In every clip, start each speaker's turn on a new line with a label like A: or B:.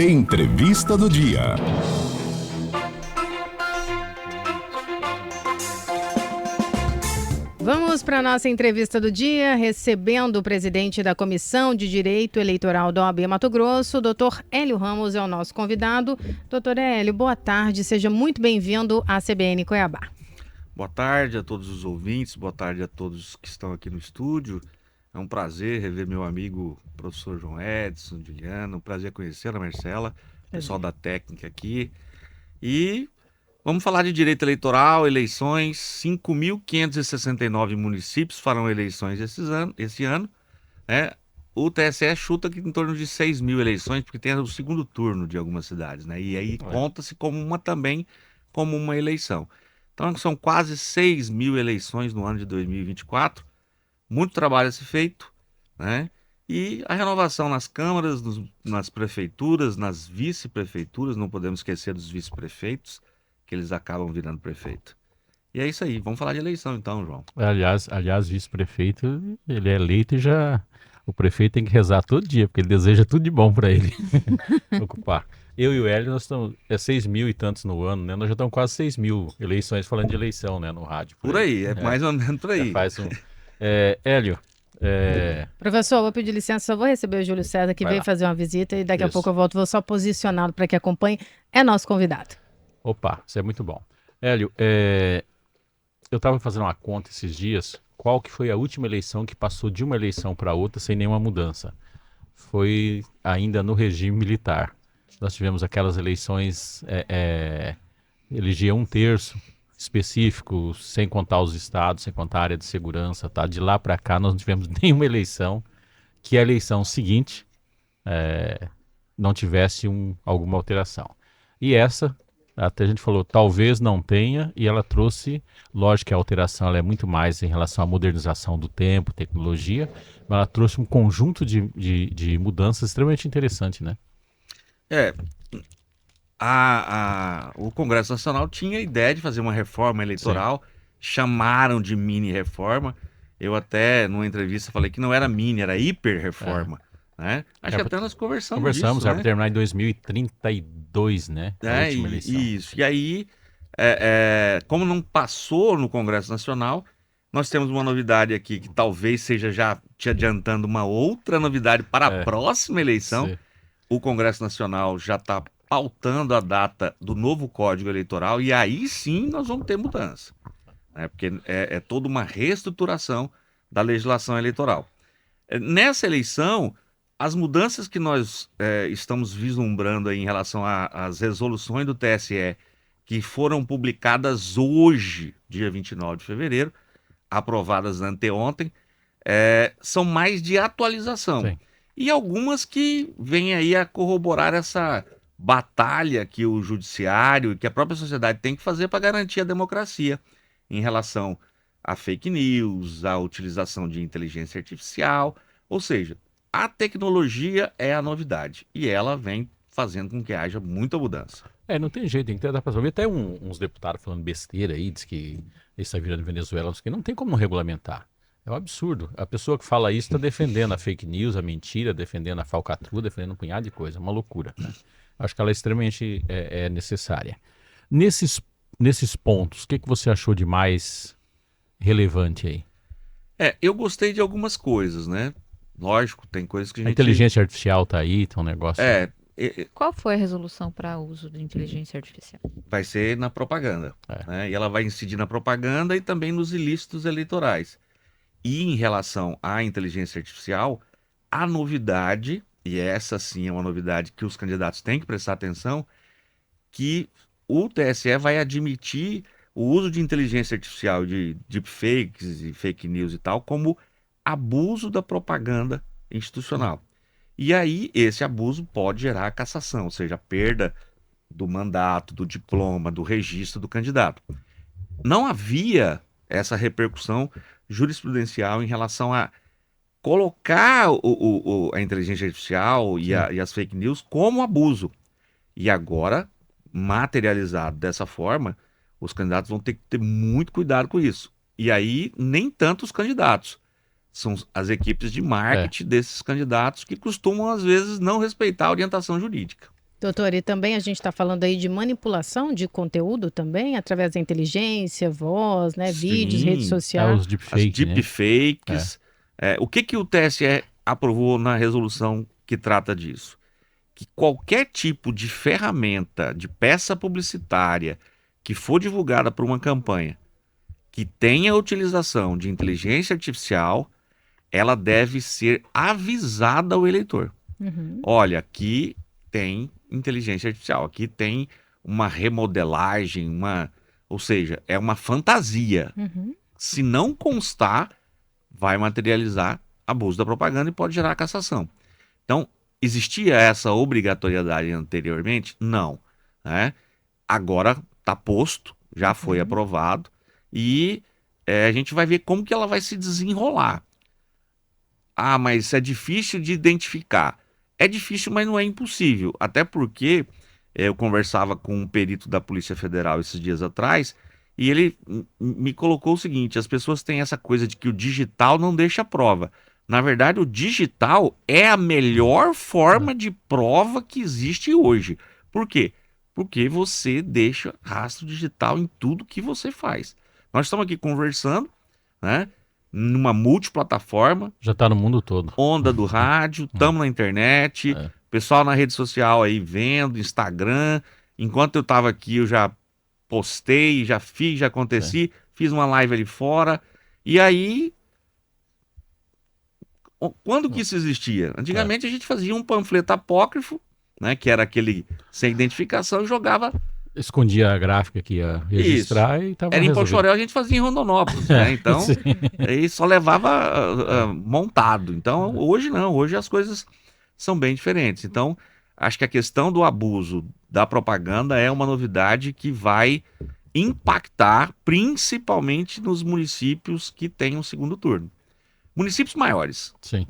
A: Entrevista do dia.
B: Vamos para a nossa entrevista do dia, recebendo o presidente da Comissão de Direito Eleitoral da OAB Mato Grosso, o doutor Hélio Ramos, é o nosso convidado. Doutor Hélio, boa tarde, seja muito bem-vindo à CBN Cuiabá.
C: Boa tarde a todos os ouvintes, boa tarde a todos que estão aqui no estúdio. É um prazer rever meu amigo professor João Edson, Juliano, um prazer conhecer a Marcela, pessoal da técnica aqui. E vamos falar de direito eleitoral, eleições. 5.569 municípios farão eleições esse ano, né? O TSE chuta que em torno de 6.000 eleições, porque tem o segundo turno de algumas cidades, né? E aí conta-se como uma eleição. Então são quase 6.000 eleições no ano de 2024. Muito trabalho a ser feito, né? E a renovação nas câmaras, nas prefeituras, nas vice-prefeituras, não podemos esquecer dos vice-prefeitos, que eles acabam virando prefeito. E é isso aí, vamos falar de eleição então, João.
D: Aliás, vice-prefeito, ele é eleito e já... O prefeito tem que rezar todo dia, porque ele deseja tudo de bom para ele ocupar. Eu e o Hélio, nós estamos 6.000 e tantos no ano, né? Nós já estamos quase 6.000 eleições falando de eleição, né? No rádio.
C: Por aí, mais ou menos por aí.
D: Hélio...
B: Professor, vou pedir licença, só vou receber o Júlio César, que veio fazer uma visita, e daqui a pouco eu volto, vou só posicioná-lo para que acompanhe. É nosso convidado.
D: Opa, isso é muito bom. Hélio, eu estava fazendo uma conta esses dias, qual que foi a última eleição que passou de uma eleição para outra sem nenhuma mudança? Foi ainda no regime militar. Nós tivemos aquelas eleições, elegia 1/3 específico, sem contar os estados, sem contar a área de segurança, tá? De lá para cá nós não tivemos nenhuma eleição que a eleição seguinte não tivesse alguma alteração. E essa, até a gente falou, talvez não tenha, e ela trouxe, lógico que a alteração ela é muito mais em relação à modernização do tempo, tecnologia, mas ela trouxe um conjunto de mudanças extremamente interessante, né?
C: O Congresso Nacional tinha a ideia de fazer uma reforma eleitoral, chamaram de mini-reforma. Eu até, numa entrevista, falei que não era mini, era hiper-reforma. Né? Acho que até nós conversamos disso,
D: vai terminar em 2032, né? A última eleição.
C: Isso. E aí, como não passou no Congresso Nacional, nós temos uma novidade aqui, que talvez seja já te adiantando uma outra novidade para a próxima eleição. Sim. O Congresso Nacional já está pautando a data do novo Código Eleitoral, e aí sim nós vamos ter mudança, né? Porque é toda uma reestruturação da legislação eleitoral. Nessa eleição, as mudanças que nós estamos vislumbrando aí em relação às resoluções do TSE, que foram publicadas hoje, dia 29 de fevereiro, aprovadas anteontem, são mais de atualização. Sim. E algumas que vêm aí a corroborar essa batalha que o judiciário e que a própria sociedade tem que fazer para garantir a democracia em relação a fake news, a utilização de inteligência artificial. Ou seja, a tecnologia é a novidade e ela vem fazendo com que haja muita mudança.
D: Não tem jeito, tem que ter para resolver. Até uns deputados falando besteira aí, diz que está virando Venezuela, diz que não tem como não regulamentar. É um absurdo. A pessoa que fala isso está defendendo a fake news, a mentira, defendendo a falcatrua, defendendo um punhado de coisa. É uma loucura, né? Acho que ela é extremamente necessária. Nesses pontos, o que você achou de mais relevante aí?
C: Eu gostei de algumas coisas, né? Lógico, tem coisas que a gente...
D: A inteligência artificial tá aí, tá um negócio...
E: Qual foi a resolução para uso de inteligência artificial?
C: Vai ser na propaganda, né? E ela vai incidir na propaganda e também nos ilícitos eleitorais. E em relação à inteligência artificial, a novidade... E essa sim é uma novidade que os candidatos têm que prestar atenção, que o TSE vai admitir o uso de inteligência artificial, de deepfakes e fake news e tal, como abuso da propaganda institucional. E aí esse abuso pode gerar a cassação, ou seja, a perda do mandato, do diploma, do registro do candidato. Não havia essa repercussão jurisprudencial em relação a colocar a inteligência artificial e as fake news como abuso. E agora, materializado dessa forma, os candidatos vão ter que ter muito cuidado com isso. E aí, nem tanto os candidatos. São as equipes de marketing desses candidatos que costumam, às vezes, não respeitar a orientação jurídica.
B: Doutor, e também a gente está falando aí de manipulação de conteúdo também, através da inteligência, voz, né, vídeos, redes
C: Sim,
D: Os
B: sociais.
C: as
D: deepfake, né?
C: deepfakes. O que o TSE aprovou na resolução que trata disso? Que qualquer tipo de ferramenta, de peça publicitária que for divulgada por uma campanha que tenha utilização de inteligência artificial, ela deve ser avisada ao eleitor.
B: Uhum,
C: Olha, aqui tem inteligência artificial, aqui tem uma remodelagem, ou seja, é uma fantasia.
B: uhum,
C: Se não constar, vai materializar abuso da propaganda e pode gerar cassação. Então, existia essa obrigatoriedade anteriormente? Não, né? Agora está posto, já foi
B: uhum.
C: aprovado e a gente vai ver como que ela vai se desenrolar. Ah, mas é difícil de identificar. É difícil, mas não é impossível. Até porque eu conversava com um perito da Polícia Federal esses dias atrás e ele me colocou o seguinte: as pessoas têm essa coisa de que o digital não deixa prova. Na verdade, o digital é a melhor forma de prova que existe hoje. Por quê? Porque você deixa rastro digital em tudo que você faz. Nós estamos aqui conversando, né? Numa multiplataforma,
D: Já está no mundo todo.
C: onda do rádio, estamos na internet,
D: É.
C: pessoal na rede social aí vendo, Instagram. Enquanto eu estava aqui, eu já postei, já fiz, já aconteci, fiz uma live ali fora. E aí, quando que isso existia? Antigamente a gente fazia um panfleto apócrifo, né, que era aquele sem identificação, e jogava.
D: Escondia a gráfica que ia registrar e estava
C: Era em
D: resolvido.
C: Pochorel, a gente fazia em Rondonópolis, né? Então,
D: Sim.
C: aí só levava montado. Então, hoje não, hoje as coisas são bem diferentes. Então, acho que a questão do abuso da propaganda é uma novidade que vai impactar principalmente nos municípios que têm um segundo turno. Municípios maiores.
D: Sim.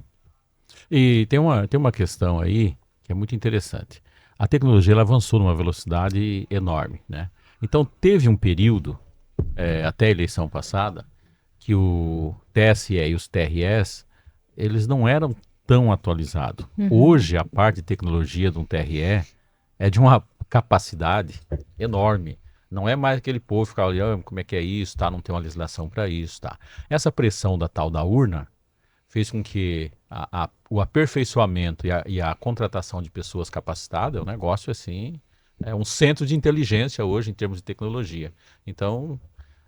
D: E tem uma questão aí que é muito interessante. A tecnologia ela avançou numa velocidade enorme, né? Então teve um período, até a eleição passada, que o TSE e os TRS, eles não eram tão atualizados. Hoje a parte de tecnologia de um TRE é de uma capacidade enorme. Não é mais aquele povo ficar olhando como é que é isso, tá? Não tem uma legislação para isso, tá? Essa pressão da tal da urna fez com que o aperfeiçoamento e a contratação de pessoas capacitadas é um negócio assim, é um centro de inteligência hoje em termos de tecnologia. Então,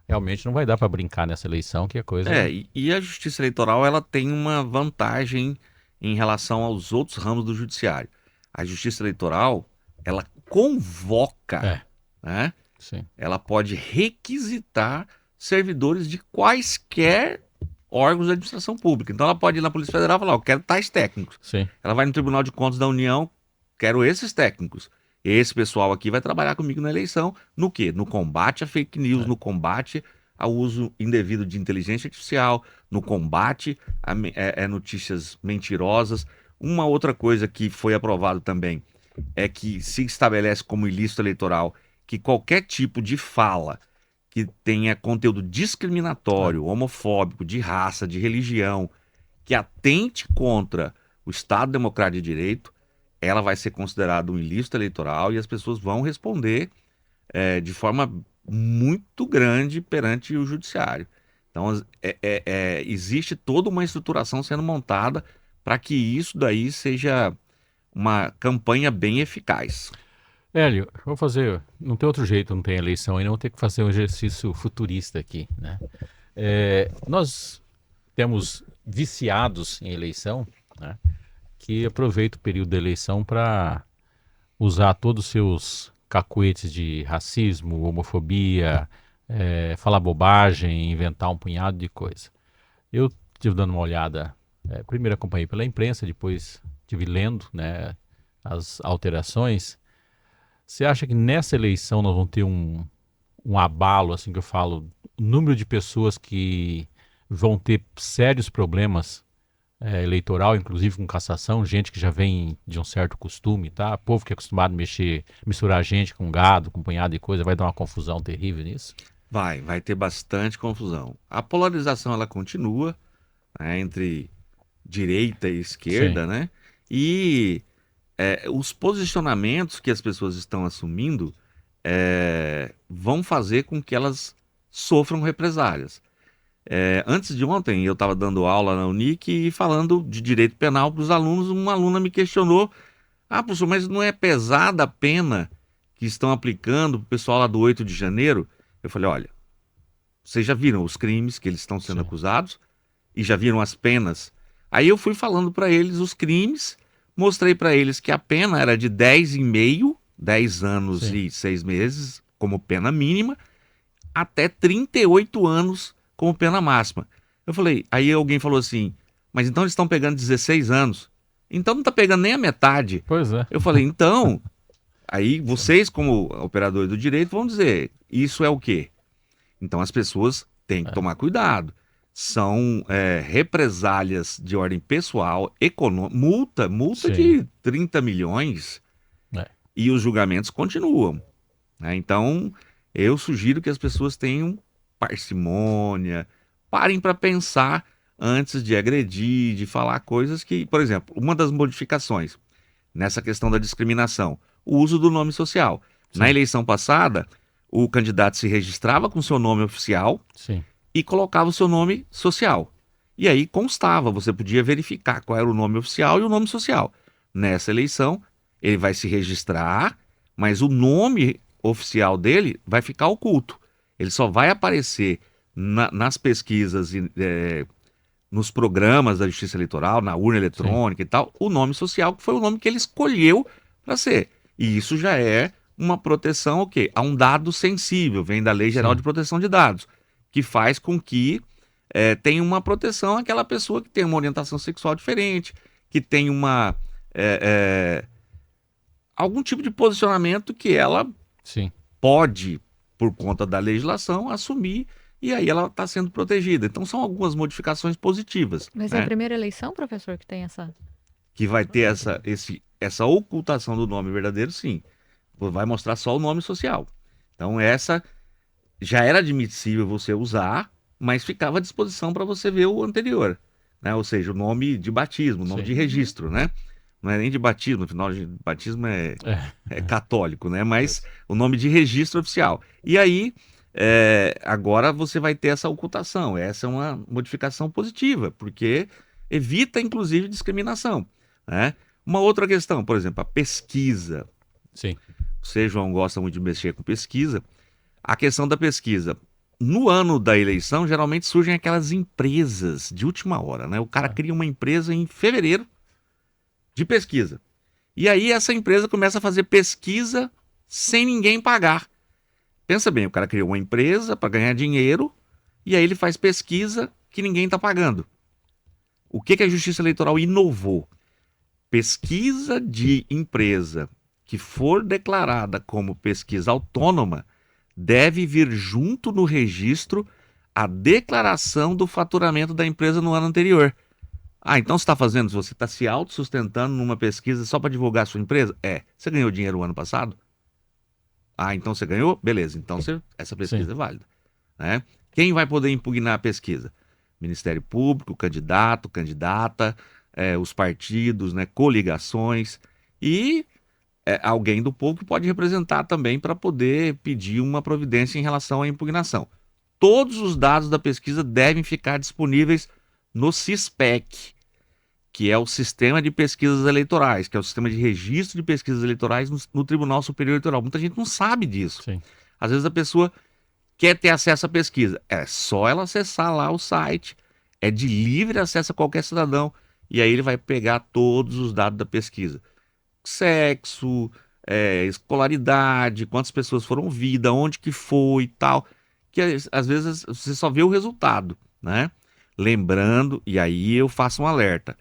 D: realmente não vai dar para brincar nessa eleição, que é coisa...
C: E a Justiça Eleitoral ela tem uma vantagem em relação aos outros ramos do Judiciário. A Justiça Eleitoral, ela convoca, né?
D: Sim,
C: Ela pode requisitar servidores de quaisquer órgãos de administração pública. Então ela pode ir na Polícia Federal e falar: eu quero tais técnicos.
D: sim.
C: Ela vai no Tribunal de Contas da União: quero esses técnicos. Esse pessoal aqui vai trabalhar comigo na eleição. No quê? No combate a fake news, no combate ao uso indevido de inteligência artificial, no combate a notícias mentirosas. Uma outra coisa que foi aprovado também é que se estabelece como ilícito eleitoral que qualquer tipo de fala que tenha conteúdo discriminatório, homofóbico, de raça, de religião, que atente contra o Estado Democrático de Direito, ela vai ser considerada um ilícito eleitoral e as pessoas vão responder de forma muito grande perante o judiciário. Então, existe toda uma estruturação sendo montada para que isso daí seja uma campanha bem eficaz.
D: Hélio, vou fazer. Não tem outro jeito, não tem eleição ainda, vou ter que fazer um exercício futurista aqui, né? Nós temos viciados em eleição, né, que aproveitam o período da eleição para usar todos os seus cacuetes de racismo, homofobia, falar bobagem, inventar um punhado de coisa. Eu estive dando uma olhada, primeiro acompanhei pela imprensa, depois estive lendo, né, as alterações. Você acha que nessa eleição nós vamos ter um abalo, assim que eu falo, o número de pessoas que vão ter sérios problemas eleitoral, inclusive com cassação, gente que já vem de um certo costume, tá? Povo que é acostumado a misturar gente com gado, com um punhado de coisa, vai dar uma confusão terrível nisso?
C: Vai ter bastante confusão. A polarização ela continua, né, entre direita e esquerda,
D: Sim.
C: né? E os posicionamentos que as pessoas estão assumindo vão fazer com que elas sofram represálias. Antes de ontem, eu estava dando aula na Unic e falando de direito penal para os alunos. Uma aluna me questionou: professor, mas não é pesada a pena que estão aplicando para o pessoal lá do 8 de janeiro? Eu falei: olha, vocês já viram os crimes que eles estão sendo acusados e já viram as penas? Aí eu fui falando para eles os crimes, mostrei para eles que a pena era de 10,5, 10 anos e 6 meses como pena mínima, até 38 anos como pena máxima. Eu falei, aí alguém falou assim: mas então eles estão pegando 16 anos. Então não está pegando nem a metade.
D: Pois é.
C: Eu falei, então, aí vocês como operadores do direito vão dizer, isso é o quê? Então as pessoas têm que tomar cuidado. São represálias de ordem pessoal, multa de 30 milhões e os julgamentos continuam. Né? Então eu sugiro que as pessoas tenham parcimônia, parem para pensar antes de agredir, de falar coisas que, por exemplo, uma das modificações nessa questão da discriminação, o uso do nome social. Na eleição passada, o candidato se registrava com seu nome oficial e colocava o seu nome social. E aí constava, você podia verificar qual era o nome oficial e o nome social. Nessa eleição, ele vai se registrar, mas o nome oficial dele vai ficar oculto. Ele só vai aparecer nas pesquisas, nos programas da Justiça Eleitoral, na urna eletrônica e tal, o nome social, que foi o nome que ele escolheu para ser. E isso já é uma proteção ao quê? A um dado sensível, vem da Lei Geral de Proteção de Dados, que faz com que tenha uma proteção àquela pessoa que tem uma orientação sexual diferente, que tem algum tipo de posicionamento que ela pode, por conta da legislação, assumir, e aí ela está sendo protegida. Então são algumas modificações positivas.
E: Mas é a primeira eleição, professor, que tem essa...
C: Que vai ter essa ocultação do nome verdadeiro, sim. Vai mostrar só o nome social. Então essa já era admissível você usar, mas ficava à disposição para você ver o anterior. Né? Ou seja, o nome de batismo, o nome de registro, né? Não é nem de batismo, afinal, de batismo é católico, né? Mas o nome de registro oficial. E aí, agora você vai ter essa ocultação. Essa é uma modificação positiva, porque evita, inclusive, discriminação. Né? Uma outra questão, por exemplo, a pesquisa. Você, João, gosta muito de mexer com pesquisa. A questão da pesquisa. No ano da eleição, geralmente surgem aquelas empresas de última hora, né? O cara cria uma empresa em fevereiro de pesquisa. E aí essa empresa começa a fazer pesquisa sem ninguém pagar. Pensa bem, o cara criou uma empresa para ganhar dinheiro e aí ele faz pesquisa que ninguém está pagando. O que a Justiça Eleitoral inovou? Pesquisa de empresa que for declarada como pesquisa autônoma deve vir junto no registro a declaração do faturamento da empresa no ano anterior. Então você está fazendo, você está se autossustentando numa pesquisa só para divulgar a sua empresa? Você ganhou dinheiro o ano passado? Então você ganhou? Beleza, então essa pesquisa é válida. Né? Quem vai poder impugnar a pesquisa? Ministério Público, candidato, candidata, os partidos, né, coligações e alguém do povo que pode representar também para poder pedir uma providência em relação à impugnação. Todos os dados da pesquisa devem ficar disponíveis no CISPEC, que é o Sistema de Pesquisas Eleitorais, que é o Sistema de Registro de Pesquisas Eleitorais no Tribunal Superior Eleitoral. Muita gente não sabe disso. Às vezes a pessoa quer ter acesso à pesquisa. É só ela acessar lá o site, é de livre acesso a qualquer cidadão, e aí ele vai pegar todos os dados da pesquisa. Sexo, escolaridade, quantas pessoas foram ouvidas, onde que foi e tal, que às vezes você só vê o resultado, né? Lembrando, e aí eu faço um alerta,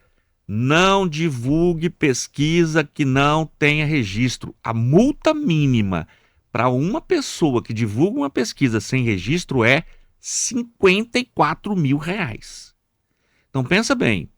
C: não divulgue pesquisa que não tenha registro. A multa mínima para uma pessoa que divulga uma pesquisa sem registro é R$54 mil. Então pensa bem,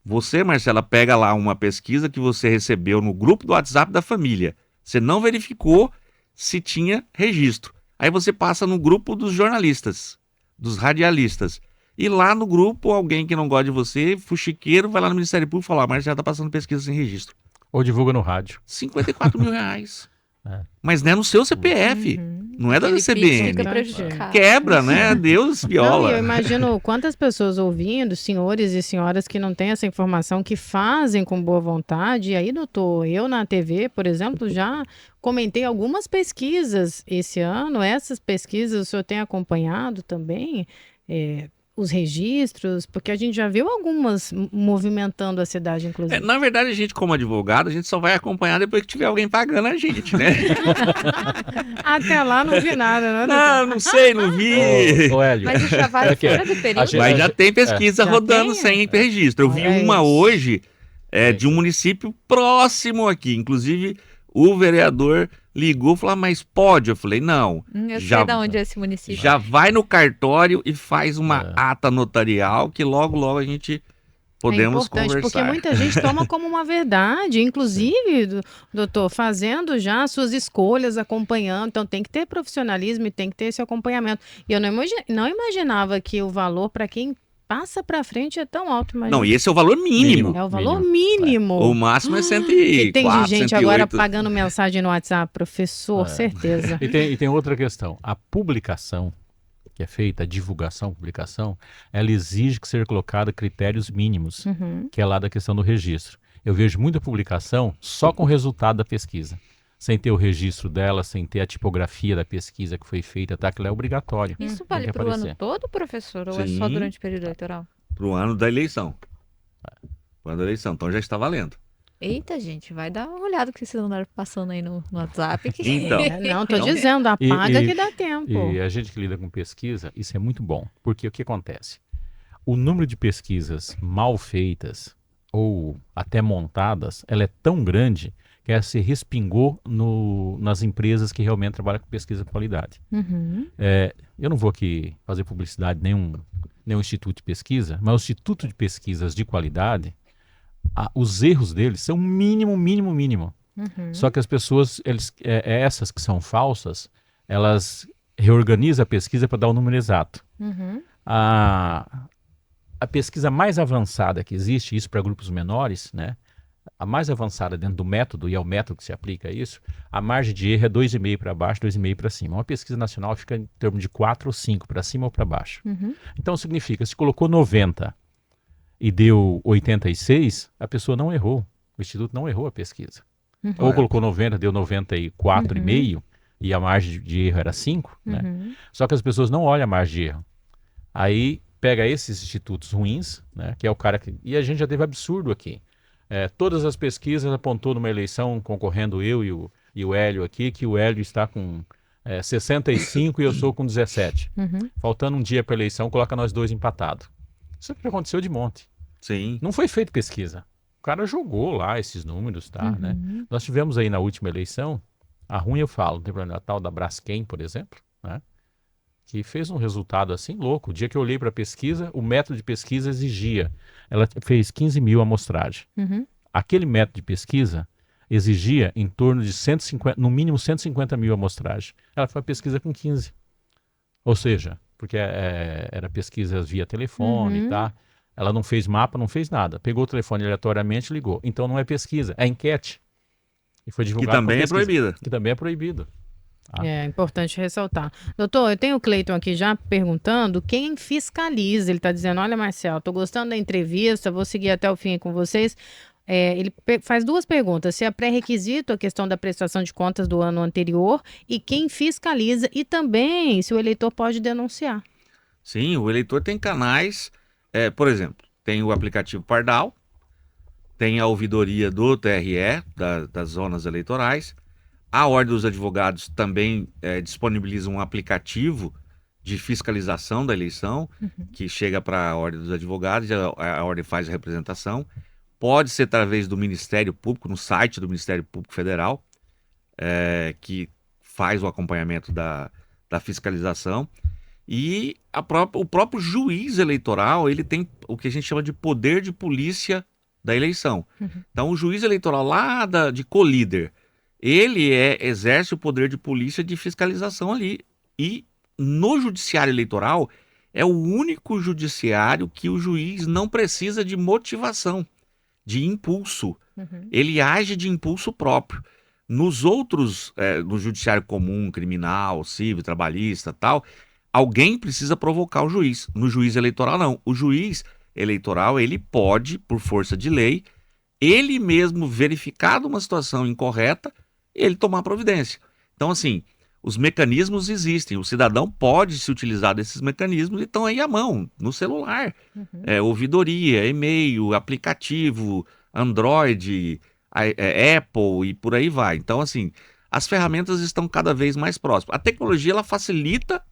C: você, Marcela, pega lá uma pesquisa que você recebeu no grupo do WhatsApp da família, você não verificou se tinha registro. Aí você passa no grupo dos jornalistas, dos radialistas, e lá no grupo alguém que não gosta de você, fuxiqueiro, vai lá no Ministério Público e fala: Marcela está passando pesquisa sem registro.
D: Ou divulga no rádio.
C: 54 mil reais.
D: É.
C: Mas não é no seu CPF, não é da
E: Ele
C: CBN.
E: fica prejudicado.
C: Quebra, né? Deus
B: Não,
C: viola.
B: e eu imagino quantas pessoas ouvindo, senhores e senhoras que não têm essa informação, que fazem com boa vontade. E aí, doutor, eu na TV, por exemplo, já comentei algumas pesquisas esse ano. Essas pesquisas o senhor tem acompanhado também? Os registros? Porque a gente já viu algumas movimentando a cidade, inclusive.
C: Na verdade, a gente, como advogado, a gente só vai acompanhar depois que tiver alguém pagando a gente, né?
B: Até lá não vi nada, né, doutor?
C: Não sei, não vi.
D: Ô, Hélio.
E: Mas isso já vai
D: Aqui,
E: fora do período?
D: gente-
C: Mas já tem pesquisa
B: Já
C: rodando
B: tem?
C: sem registro. Eu vi
B: É
C: uma
B: isso.
C: hoje de um município próximo aqui. Inclusive, o vereador ligou e falou, mas pode? Eu falei, não.
E: Eu
C: Já-
E: sei de onde é esse município.
C: Já vai no cartório e faz uma
D: É.
C: ata notarial que logo a gente podemos
B: É importante,
C: conversar.
B: porque muita gente toma como uma verdade, inclusive, doutor, fazendo já suas escolhas, acompanhando. Então tem que ter profissionalismo e tem que ter esse acompanhamento. E eu não imaginava que o valor para quem passa para frente é tão alto. Imagina.
C: Não, e esse é o valor mínimo.
B: É o valor mínimo.
C: O máximo é 104,
B: E tem de gente
C: 108.
B: agora pagando mensagem no WhatsApp, professor,
D: É.
B: certeza.
D: E tem outra questão. A publicação que é feita, a divulgação, publicação, ela exige que seja colocada critérios mínimos,
B: Uhum.
D: que é lá da questão do registro. Eu vejo muita publicação só com o resultado da pesquisa, sem ter o registro dela, sem ter a tipografia da pesquisa que foi feita, tá? Que ela é obrigatório.
E: Isso
D: Tem
E: vale
D: que
E: para o ano
D: aparecer.
E: todo, professor? Ou é só
C: Sim.
E: durante o período eleitoral?
C: Pro ano da eleição. Pro ano da eleição. Então já está valendo.
E: Eita, gente, vai dar uma olhada que vocês andaram passando aí no WhatsApp. Que...
C: Então.
B: Não, tô
C: Então,
B: dizendo, apaga
D: e-
B: que dá tempo.
D: E a gente que lida com pesquisa, isso é muito bom. Porque o que acontece? O número de pesquisas mal feitas ou até montadas, ela é tão grande que ela se respingou nas empresas que realmente trabalham com pesquisa de qualidade.
B: Uhum.
D: Eu não vou aqui fazer publicidade de nenhum instituto de pesquisa, mas o instituto de pesquisas de qualidade, os erros deles são mínimo.
B: Uhum.
D: Só que as pessoas, essas que são falsas, elas reorganizam a pesquisa para dar o número exato.
B: Uhum.
D: A pesquisa mais avançada que existe, isso para grupos menores, né? A mais avançada dentro do método, e é o método que se aplica a isso, a margem de erro é 2,5 para baixo, 2,5 para cima. Uma pesquisa nacional fica em torno de 4 ou 5 para cima ou para baixo.
B: Uhum.
D: Então significa, se colocou 90 e deu 86, a pessoa não errou. O instituto não errou a pesquisa.
B: Uhum.
D: Ou colocou 90, deu 94,5 e a margem de erro era 5, né?
B: Uhum.
D: Só que as pessoas não olham a margem de erro. Aí pega esses institutos ruins, né, que é o cara que... E a gente já teve absurdo aqui. Todas as pesquisas apontou numa eleição, concorrendo eu e o Hélio aqui, que o Hélio está com 65 e eu sou com 17.
B: Uhum.
D: Faltando um dia para a eleição, coloca nós dois empatados. Isso já aconteceu de monte.
C: Sim.
D: Não foi feita pesquisa. O cara jogou lá esses números, tá, né?
B: Uhum.
D: Nós tivemos aí na última eleição, a ruim eu falo, tem problema, a tal da Braskem, por exemplo, né? Que fez um resultado assim louco. O dia que eu olhei para a pesquisa, o método de pesquisa exigia. Ela fez 15 mil amostragem.
B: Uhum.
D: Aquele método de pesquisa exigia em torno de 150, no mínimo 150 mil amostragem. Ela foi uma pesquisa com 15. Ou seja, porque era pesquisa via telefone,
B: Uhum.
D: tá? Ela não fez mapa, não fez nada. Pegou o telefone aleatoriamente e ligou. Então não é pesquisa, é enquete. E foi
C: Que
D: divulgado
C: também
D: como
C: é
D: pesquisa.
C: proibida.
D: Que também é proibido.
B: É importante ressaltar. Doutor, eu tenho o Cleiton aqui já perguntando quem fiscaliza. Ele está dizendo, olha, Marcelo, estou gostando da entrevista, vou seguir até o fim com vocês. Ele faz duas perguntas, se é pré-requisito a questão da prestação de contas do ano anterior e quem fiscaliza e também se o eleitor pode denunciar.
C: Sim, o eleitor tem canais, por exemplo, tem o aplicativo Pardal, tem a ouvidoria do TRE, das zonas eleitorais. A Ordem dos Advogados também disponibiliza um aplicativo de fiscalização da eleição, que chega para a Ordem dos Advogados, a Ordem faz a representação. Pode ser através do Ministério Público, no site do Ministério Público Federal, que faz o acompanhamento da fiscalização. E o próprio juiz eleitoral, ele tem o que a gente chama de poder de polícia da eleição. Então, o juiz eleitoral lá de colíder, ele exerce o poder de polícia de fiscalização ali. E no judiciário eleitoral, é o único judiciário que o juiz não precisa de motivação, de impulso. Ele age de impulso próprio. Nos outros, no judiciário comum, criminal, civil, trabalhista, tal, alguém precisa provocar o juiz. No juiz eleitoral, não. O juiz eleitoral, ele pode, por força de lei, ele mesmo verificar uma situação incorreta, ele tomar providência. Então, assim, os mecanismos existem. O cidadão pode se utilizar desses mecanismos e estão aí à mão, no celular. Ouvidoria, e-mail, aplicativo, Android, Apple e por aí vai. Então, assim, as ferramentas estão cada vez mais próximas. A tecnologia, ela facilita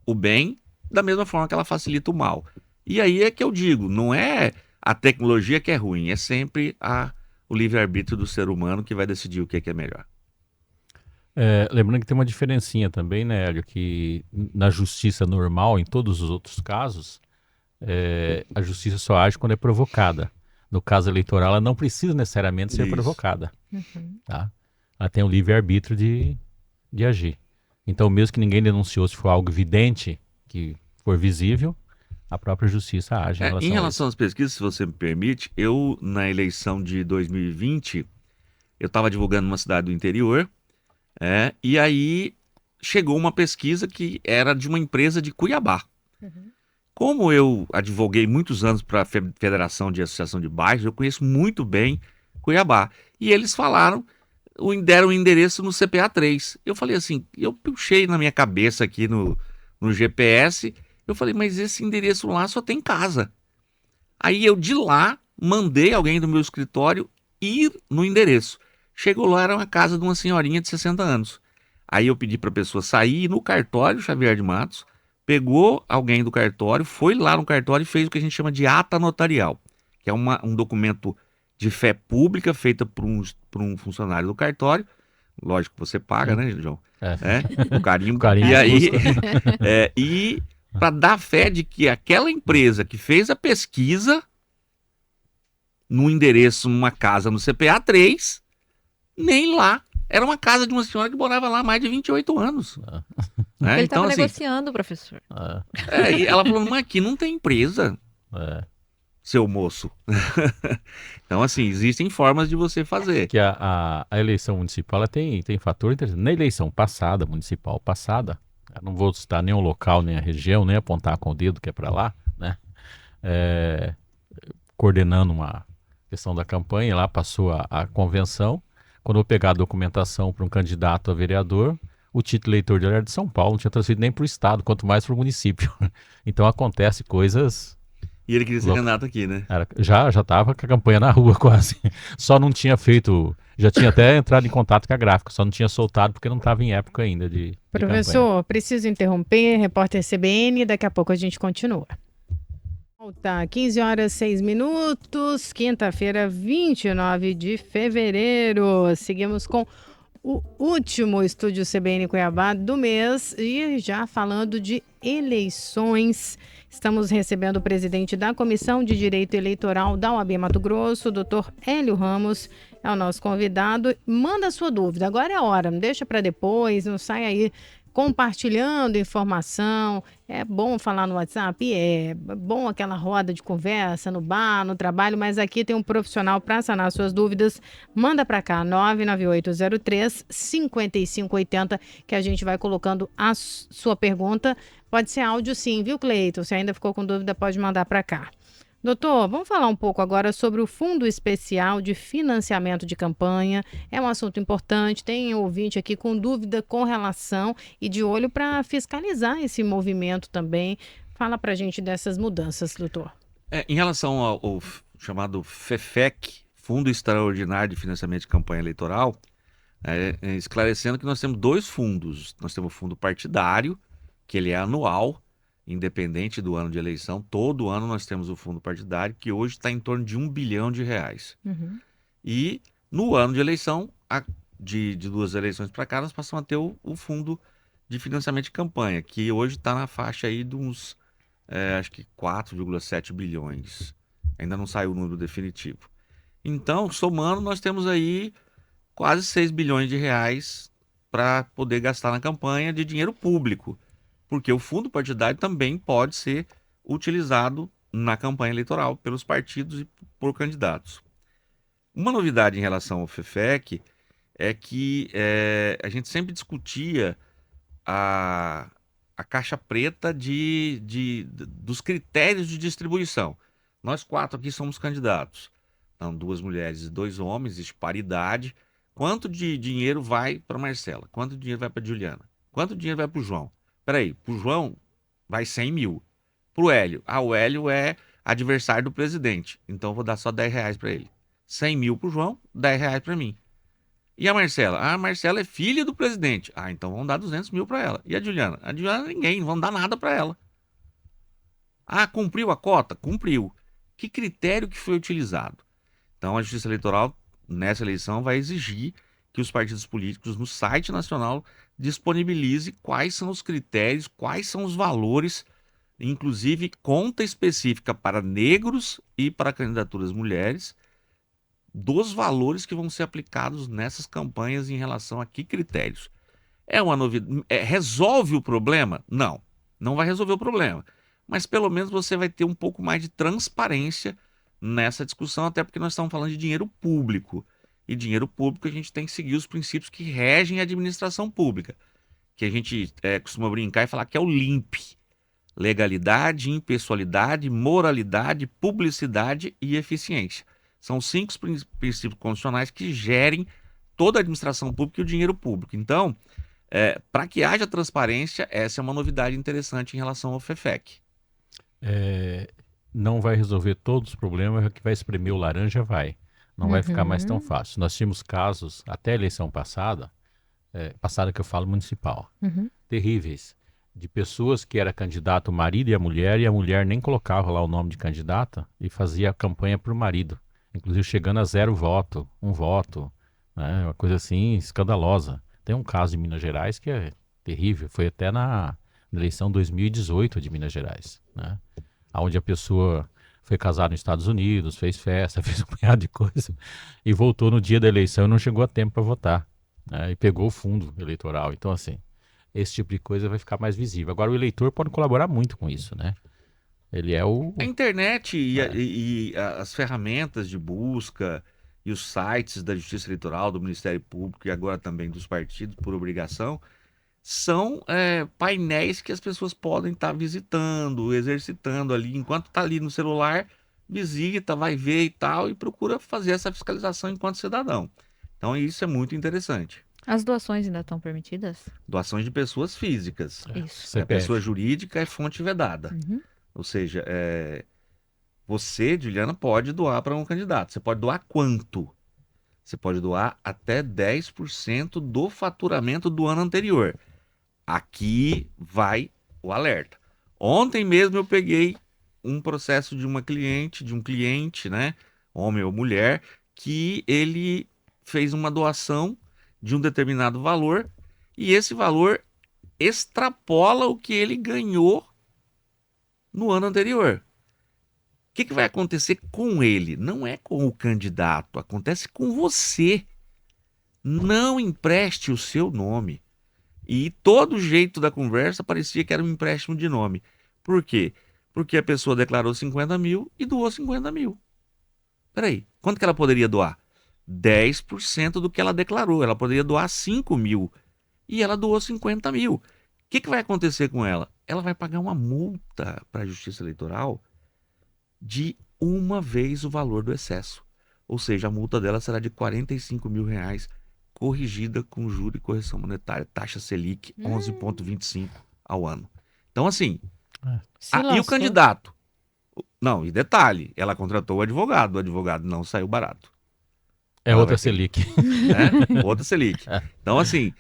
C: o bem da mesma forma que ela facilita o mal. E aí é que eu digo, não é a tecnologia que é ruim, é sempre o livre-arbítrio do ser humano que vai decidir o que é melhor.
D: Lembrando que tem uma diferencinha também, né, Hélio, que na justiça normal, em todos os outros casos, a justiça só age quando é provocada. No caso eleitoral, ela não precisa necessariamente ser provocada. Tá? Ela tem o livre-arbítrio de agir. Então, mesmo que ninguém denunciou, se for algo evidente, que for visível, a própria justiça age
C: em relação às pesquisas, se você me permite, eu, na eleição de 2020, eu estava divulgando numa cidade do interior, e aí chegou uma pesquisa que era de uma empresa de Cuiabá. Como eu advoguei muitos anos para a Federação de Associação de Bairros, eu conheço muito bem Cuiabá. E eles falaram, deram um endereço no CPA 3. Eu falei assim, eu puxei na minha cabeça aqui no GPS, eu falei, mas esse endereço lá só tem casa. Aí eu de lá mandei alguém do meu escritório ir no endereço. Chegou lá, era uma casa de uma senhorinha de 60 anos. Aí eu pedi para a pessoa sair no cartório Xavier de Matos, pegou alguém do cartório, foi lá no cartório e fez o que a gente chama de ata notarial, que é um documento de fé pública feita por um funcionário do cartório. Lógico que você paga, né, João? O carimbo. E aí, e para dar fé de que aquela empresa que fez a pesquisa no endereço, numa casa no CPA 3, nem lá. Era uma casa de uma senhora que morava lá há mais de 28 anos.
E: Ele estava
C: então, assim,
E: negociando, professor.
C: E ela falou, mas aqui não tem empresa, seu moço. Então, assim, existem formas de você fazer.
D: Que a eleição municipal ela tem fator interessante. Na eleição passada, municipal passada, eu não vou citar nem o local, nem a região, nem apontar com o dedo que é para lá, né? Coordenando uma questão da campanha, lá passou a convenção. Quando eu pegar a documentação para um candidato a vereador, o título eleitor dele era de São Paulo, não tinha transferido nem para o estado, quanto mais para o município. Então acontece coisas...
C: E ele queria ser candidato aqui, né?
D: Já estava com a campanha na rua quase. Só não tinha feito... Já tinha até entrado em contato com a gráfica, só não tinha soltado porque não estava em época ainda de
B: Professor, preciso interromper, repórter CBN, daqui a pouco a gente continua. Volta, 15 horas 6 minutos, quinta-feira, 29 de fevereiro. Seguimos com o último Estúdio CBN Cuiabá do mês e já falando de eleições. Estamos recebendo o presidente da Comissão de Direito Eleitoral da OAB Mato Grosso, o doutor Hélio Ramos, é o nosso convidado. Manda a sua dúvida, agora é a hora, não deixa para depois, não sai aí compartilhando informação. É bom falar no WhatsApp? É bom aquela roda de conversa no bar, no trabalho, mas aqui tem um profissional para sanar suas dúvidas. Manda para cá, 99803-5580, que a gente vai colocando a sua pergunta. Pode ser áudio sim, viu, Cleiton? Se ainda ficou com dúvida, pode mandar para cá. Doutor, vamos falar um pouco agora sobre o Fundo Especial de Financiamento de Campanha. É um assunto importante, tem ouvinte aqui com dúvida com relação e de olho para fiscalizar esse movimento também. Fala para a gente dessas mudanças, doutor.
C: Em relação ao chamado FEFEC, Fundo Extraordinário de Financiamento de Campanha Eleitoral, esclarecendo que nós temos dois fundos. Nós temos o fundo partidário, que ele é anual, independente do ano de eleição. Todo ano nós temos o fundo partidário, que hoje está em torno de R$1 bilhão. E no ano de eleição, de duas eleições para cá, nós passamos a ter o fundo de financiamento de campanha, que hoje está na faixa aí de uns, acho que 4,7 bilhões. Ainda não saiu o número definitivo. Então, somando, nós temos aí quase 6 bilhões de reais para poder gastar na campanha de dinheiro público. Porque o fundo partidário também pode ser utilizado na campanha eleitoral pelos partidos e por candidatos. Uma novidade em relação ao FEFEC é que a gente sempre discutia a caixa preta dos critérios de distribuição. Nós 4 aqui somos candidatos. Então, 2 mulheres e 2 homens, existe paridade. Quanto de dinheiro vai para Marcela? Quanto de dinheiro vai para Juliana? Quanto dinheiro vai para o João? Peraí, para o João vai 100 mil. Para o Hélio, o Hélio é adversário do presidente, então eu vou dar só 10 reais para ele. 100 mil para o João, 10 reais para mim. E a Marcela? A Marcela é filha do presidente. Então vamos dar 200 mil para ela. E a Juliana? A Juliana ninguém, não vamos dar nada para ela. Cumpriu a cota? Cumpriu. Que critério que foi utilizado? Então a Justiça Eleitoral, nessa eleição, vai exigir que os partidos políticos no site nacional disponibilize quais são os critérios, quais são os valores, inclusive conta específica para negros e para candidaturas mulheres, dos valores que vão ser aplicados nessas campanhas em relação a que critérios. É uma novidade. Resolve o problema? Não, não vai resolver o problema. Mas pelo menos você vai ter um pouco mais de transparência nessa discussão, até porque nós estamos falando de dinheiro público. E dinheiro público a gente tem que seguir os princípios que regem a administração pública, que a gente costuma brincar e falar que é o LIMP. Legalidade, impessoalidade, moralidade, publicidade e eficiência. São 5 princípios constitucionais que gerem toda a administração pública e o dinheiro público. Então, para que haja transparência, essa é uma novidade interessante em relação ao FEFEC.
D: Não vai resolver todos os problemas, que vai espremer o laranja, vai. Não vai ficar mais tão fácil. Nós tínhamos casos, até a eleição passada que eu falo municipal, terríveis, de pessoas que era candidato o marido e a mulher nem colocava lá o nome de candidata e fazia a campanha para o marido. Inclusive chegando a 0 voto, 1 voto, né? Uma coisa assim escandalosa. Tem um caso em Minas Gerais que é terrível, foi até na eleição 2018 de Minas Gerais, né? Onde a pessoa foi casada nos Estados Unidos, fez festa, fez um punhado de coisa e voltou no dia da eleição e não chegou a tempo para votar, né? E pegou o fundo eleitoral. Então, assim, esse tipo de coisa vai ficar mais visível. Agora, o eleitor pode colaborar muito com isso, né? Ele é o...
C: A internet e as ferramentas de busca e os sites da Justiça Eleitoral, do Ministério Público e agora também dos partidos, por obrigação, são painéis que as pessoas podem estar visitando, exercitando ali. Enquanto está ali no celular, visita, vai ver e tal, e procura fazer essa fiscalização enquanto cidadão. Então isso é muito interessante.
E: As doações ainda estão permitidas?
C: Doações de pessoas físicas.
E: Isso.
C: A pessoa jurídica é fonte vedada. Ou seja, você, Juliana, pode doar para um candidato. Você pode doar quanto? Você pode doar até 10% do faturamento do ano anterior. Aqui vai o alerta. Ontem mesmo eu peguei um processo de um cliente, né, homem ou mulher, que ele fez uma doação de um determinado valor e esse valor extrapola o que ele ganhou no ano anterior. O que vai acontecer com ele? Não é com o candidato, acontece com você. Não empreste o seu nome. E todo jeito da conversa parecia que era um empréstimo de nome. Por quê? Porque a pessoa declarou 50 mil e doou 50 mil. Peraí, quanto que ela poderia doar? 10% do que ela declarou. Ela poderia doar 5 mil e ela doou 50 mil. O que vai acontecer com ela? Ela vai pagar uma multa para a Justiça Eleitoral de 1 vez o valor do excesso. Ou seja, a multa dela será de R$45 mil, corrigida com juros e correção monetária, taxa Selic 11,25 ao ano. Então, assim, e o candidato? Não, e detalhe, ela contratou o advogado não saiu barato.
D: Outra Selic.
C: Outra Selic. Então, assim,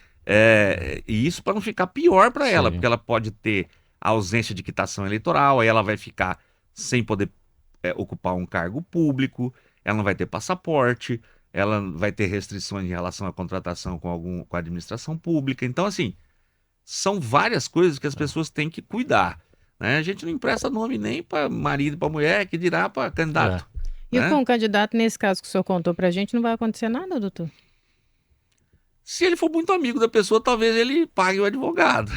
C: e isso para não ficar pior para ela, porque ela pode ter a ausência de quitação eleitoral, aí ela vai ficar sem poder ocupar um cargo público, ela não vai ter passaporte, ela vai ter restrições em relação à contratação com a administração pública. Então, assim, são várias coisas que as pessoas têm que cuidar, né? A gente não empresta nome nem para marido e para mulher, que dirá para candidato.
B: E com o candidato, nesse caso que o senhor contou para a gente, não vai acontecer nada, doutor?
C: Se ele for muito amigo da pessoa, talvez ele pague o advogado.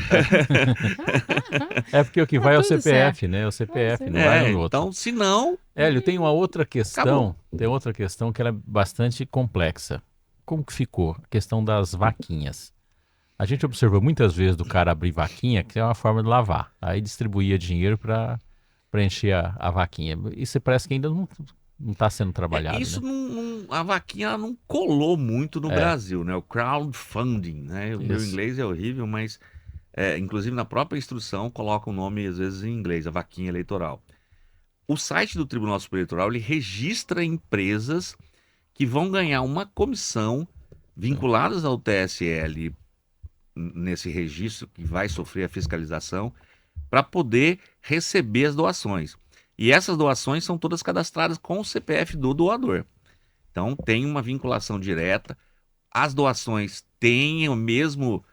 D: É porque o que vai é o
B: tudo
D: CPF, né? O CPF, não vai no outro.
C: Então, se não,
D: Hélio, tem uma outra questão, tem outra questão que ela é bastante complexa. Como que ficou a questão das vaquinhas? A gente observou muitas vezes do cara abrir vaquinha, que é uma forma de lavar. Aí distribuía dinheiro para preencher a vaquinha. Isso parece que ainda não está sendo trabalhado,
C: isso
D: né?
C: a vaquinha ela não colou muito no
D: É.
C: Brasil, né? O crowdfunding, né? O meu
D: Isso.
C: inglês é horrível, mas inclusive na própria instrução coloca o nome às vezes em inglês, a vaquinha eleitoral. O site do Tribunal Superior Eleitoral ele registra empresas que vão ganhar uma comissão vinculadas ao TSL nesse registro que vai sofrer a fiscalização para poder receber as doações. E essas doações são todas cadastradas com o CPF do doador. Então tem uma vinculação direta. As doações têm o mesmo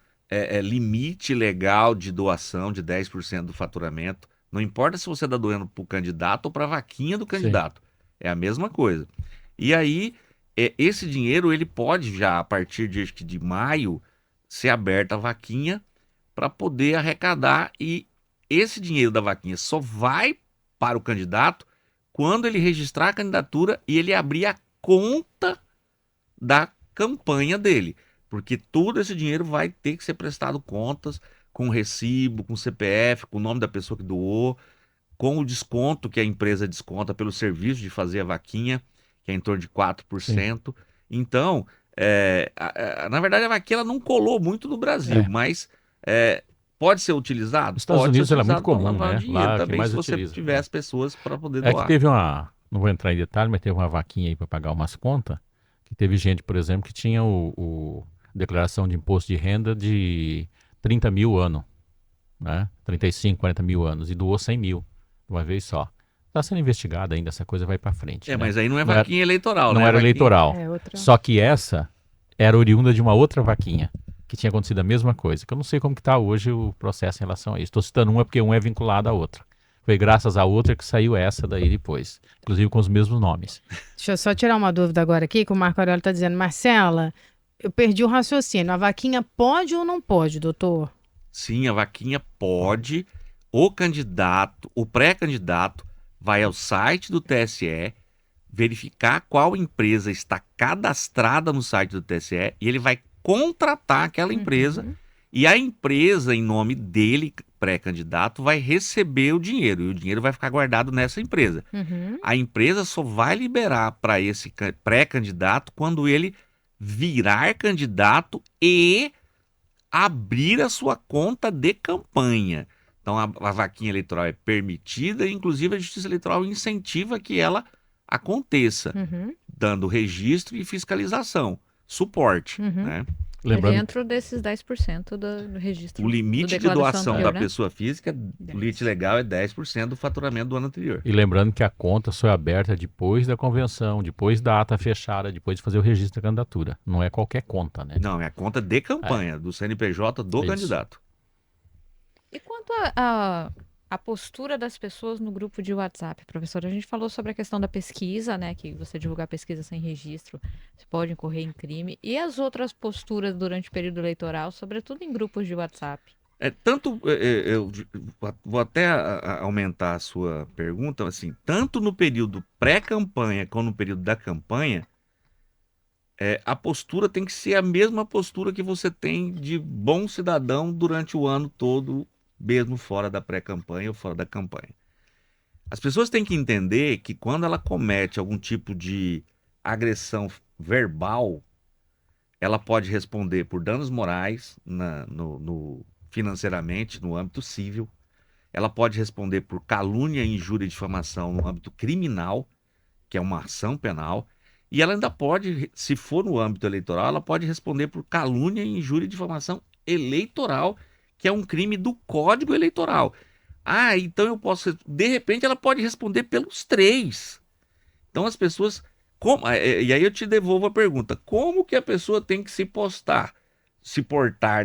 C: limite legal de doação de 10% do faturamento. Não importa se você está doando para o candidato ou para a vaquinha do candidato. É a mesma coisa. E aí, esse dinheiro ele pode já, a partir de maio, ser aberta a vaquinha para poder arrecadar. E esse dinheiro da vaquinha só vai para o candidato quando ele registrar a candidatura e ele abrir a conta da campanha dele. Porque todo esse dinheiro vai ter que ser prestado contas com recibo, com CPF, com o nome da pessoa que doou, com o desconto que a empresa desconta pelo serviço de fazer a vaquinha, que é em torno de 4%. Então, na verdade, a vaquinha ela não colou muito no Brasil, mas pode ser utilizado?
D: Nos Estados Unidos ela é muito comum,
C: lavar
D: né?
C: dinheiro
D: Lá que
C: também,
D: mais
C: se você
D: utiliza,
C: tiver as pessoas para poder
D: É
C: doar.
D: que teve não vou entrar em detalhe, mas teve uma vaquinha aí para pagar umas contas, que teve gente, por exemplo, que tinha declaração de imposto de renda de 30 mil ano, né? 35, 40 mil anos, e doou 100 mil, de uma vez só. Está sendo investigada ainda, essa coisa vai para frente. Né?
C: Mas aí não é
D: Não era-
C: vaquinha eleitoral,
D: Não
C: né?
D: era
C: Vaquinha-
D: eleitoral.
B: É outra.
D: Só que essa era oriunda de uma outra vaquinha, que tinha acontecido a mesma coisa. Que eu não sei como que está hoje o processo em relação a isso. Estou citando uma porque uma é vinculada à outra. Foi graças à outra que saiu essa daí depois. Inclusive com os mesmos nomes.
B: Deixa eu só tirar uma dúvida agora aqui, que o Marco Aurélio está dizendo. Marcela, eu perdi o raciocínio. A vaquinha pode ou não pode, doutor?
C: Sim, a vaquinha pode. O pré-candidato vai ao site do TSE, verificar qual empresa está cadastrada no site do TSE e ele vai contratar aquela empresa. E a empresa, em nome dele, pré-candidato, vai receber o dinheiro. E o dinheiro vai ficar guardado nessa empresa.
B: Uhum.
C: A empresa só vai liberar para esse pré-candidato quando ele virar candidato e abrir a sua conta de campanha. Então a vaquinha eleitoral é permitida e inclusive a Justiça Eleitoral incentiva que ela aconteça,
B: Uhum.
C: dando registro e fiscalização, suporte.
B: Uhum.
C: Né?
D: Lembrando,
E: Dentro desses 10% do registro.
C: O limite
E: do
C: de
E: declaração
C: doação
E: anterior,
C: da
E: né?
C: pessoa física, o limite legal é 10% do faturamento do ano anterior.
D: e lembrando que a conta só é aberta depois da convenção, depois da ata fechada, depois de fazer o registro da candidatura. Não é qualquer conta, né?
C: Não, é a conta de campanha, do CNPJ do
D: Isso.
C: candidato.
E: E quanto a postura das pessoas no grupo de WhatsApp, professor? A gente falou sobre a questão da pesquisa, né? Que você divulgar pesquisa sem registro, você pode incorrer em crime. E as outras posturas durante o período eleitoral, sobretudo em grupos de WhatsApp?
C: Eu vou até aumentar a sua pergunta, assim, tanto no período pré-campanha como no período da campanha, a postura tem que ser a mesma postura que você tem de bom cidadão durante o ano todo, mesmo fora da pré-campanha ou fora da campanha. As pessoas têm que entender que quando ela comete algum tipo de agressão verbal, ela pode responder por danos morais financeiramente, no âmbito civil. Ela pode responder por calúnia, injúria e difamação no âmbito criminal, que é uma ação penal. E ela ainda pode, se for no âmbito eleitoral, ela pode responder por calúnia, injúria e difamação eleitoral, que é um crime do Código Eleitoral. Então eu posso... De repente ela pode responder pelos 3. Então as pessoas... E aí eu te devolvo a pergunta. Como que a pessoa tem que se portar,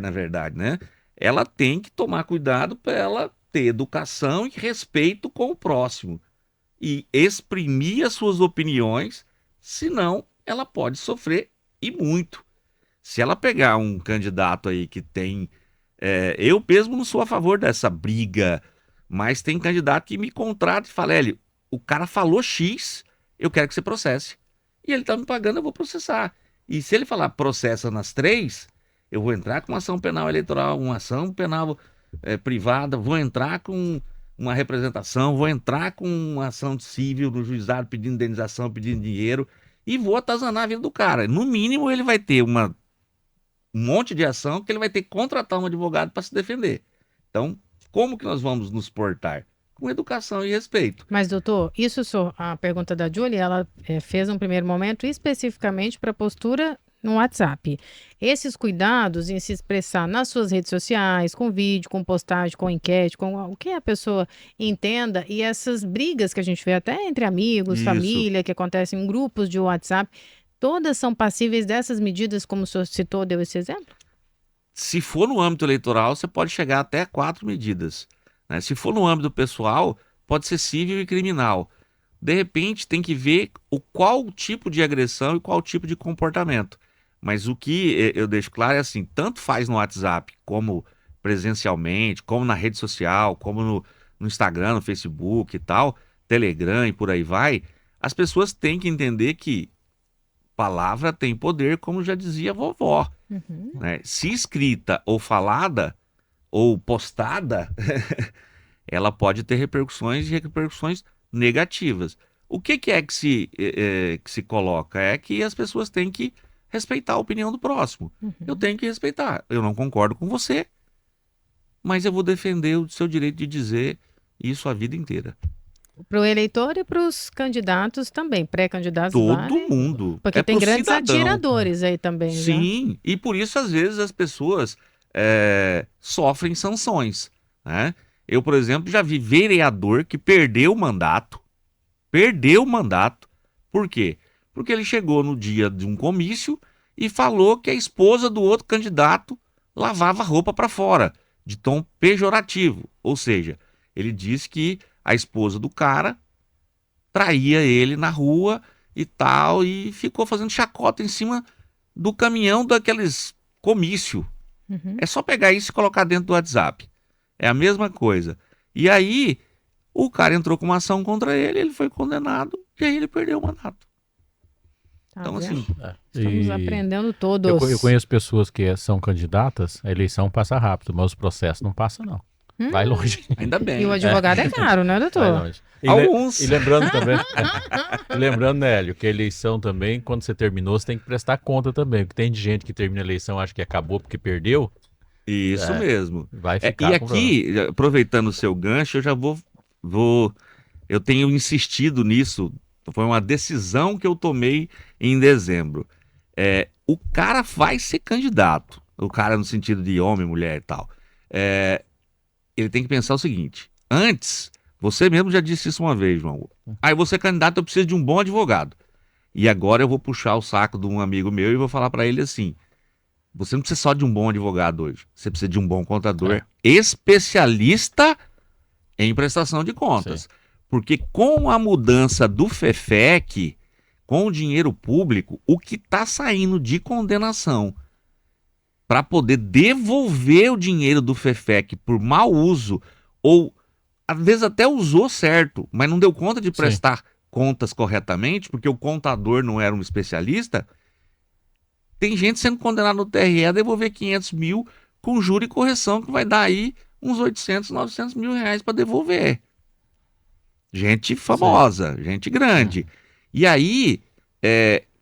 C: na verdade, né? Ela tem que tomar cuidado para ela ter educação e respeito com o próximo. E exprimir as suas opiniões, senão ela pode sofrer e muito. Se ela pegar um candidato aí que tem... eu mesmo não sou a favor dessa briga, mas tem candidato que me contrata e fala, Hélio, o cara falou X, eu quero que você processe. E ele tá me pagando, eu vou processar. E se ele falar processa nas 3, eu vou entrar com uma ação penal eleitoral, uma ação penal privada, vou entrar com uma representação, vou entrar com uma ação civil no juizado pedindo indenização, pedindo dinheiro, e vou atazanar a vida do cara. No mínimo, ele vai ter um monte de ação que ele vai ter que contratar um advogado para se defender. Então, como que nós vamos nos portar? Com educação e respeito.
B: Mas, doutor, isso a pergunta da Júlia, ela fez um primeiro momento especificamente para a postura no WhatsApp. Esses cuidados em se expressar nas suas redes sociais, com vídeo, com postagem, com enquete, com o que a pessoa entenda, e essas brigas que a gente vê até entre amigos,
C: Isso.
B: família, que acontecem em grupos de WhatsApp, todas são passíveis dessas medidas, como o senhor citou, deu esse exemplo?
C: Se for no âmbito eleitoral, você pode chegar até 4 medidas. Né? Se for no âmbito pessoal, pode ser civil e criminal. De repente, tem que ver qual tipo de agressão e qual tipo de comportamento. Mas o que eu deixo claro é assim, tanto faz no WhatsApp, como presencialmente, como na rede social, como no Instagram, no Facebook e tal, Telegram e por aí vai, as pessoas têm que entender que palavra tem poder, como já dizia a vovó.
B: Uhum.
C: Né? Se escrita ou falada ou postada, ela pode ter repercussões e repercussões negativas. O que é que se coloca? É que as pessoas têm que respeitar a opinião do próximo.
B: Uhum.
C: Eu tenho que respeitar. Eu não concordo com você, mas eu vou defender o seu direito de dizer isso a vida inteira.
B: Para o eleitor e para os candidatos também, pré-candidatos.
C: Todo mundo.
B: Porque tem
C: pro
B: grandes
C: cidadão.
B: atiradores aí também.
C: Sim, e por isso às vezes as pessoas sofrem sanções. Né? Eu, por exemplo, já vi vereador que perdeu o mandato. Perdeu o mandato. Por quê? Porque ele chegou no dia de um comício e falou que a esposa do outro candidato lavava roupa para fora, de tom pejorativo. Ou seja, ele disse que a esposa do cara traía ele na rua e tal, e ficou fazendo chacota em cima do caminhão daqueles comício.
B: Uhum.
C: É só pegar isso e colocar dentro do WhatsApp. É a mesma coisa. E aí, o cara entrou com uma ação contra ele, ele foi condenado, e aí ele perdeu o mandato.
B: Tá
C: Então,
B: vendo?
C: assim,
B: Estamos aprendendo todos.
D: Eu conheço pessoas que são candidatas, a eleição passa rápido, mas o processo não passa, não. Vai longe.
C: ainda bem.
B: E o advogado é caro, né,
D: Vai
B: doutor?
D: longe.
C: Alguns.
D: E lembrando também, né, Hélio, que a eleição também, quando você terminou, você tem que prestar conta também. Porque tem gente que termina a eleição, acha que acabou porque perdeu,
C: Isso mesmo.
D: vai ficar
C: E
D: com
C: aqui, aproveitando o seu gancho, eu já vou... Eu tenho insistido nisso. Foi uma decisão que eu tomei em dezembro. O cara vai ser candidato. O cara no sentido de homem, mulher e tal. Ele tem que pensar o seguinte. Antes, você mesmo já disse isso uma vez, João. Aí você é candidato, eu preciso de um bom advogado. E agora eu vou puxar o saco de um amigo meu e vou falar para ele assim. Você não precisa só de um bom advogado hoje. Você precisa de um bom contador especialista em prestação de contas.
D: Sim.
C: Porque com a mudança do FEFEC, com o dinheiro público, o que está saindo de condenação para poder devolver o dinheiro do FEFEC por mau uso, ou às vezes até usou certo, mas não deu conta de prestar contas corretamente, porque o contador não era um especialista, tem gente sendo condenada no TRE a devolver 500 mil com juro e correção, que vai dar aí uns 800, 900 mil reais para devolver. Gente famosa, gente grande. E aí,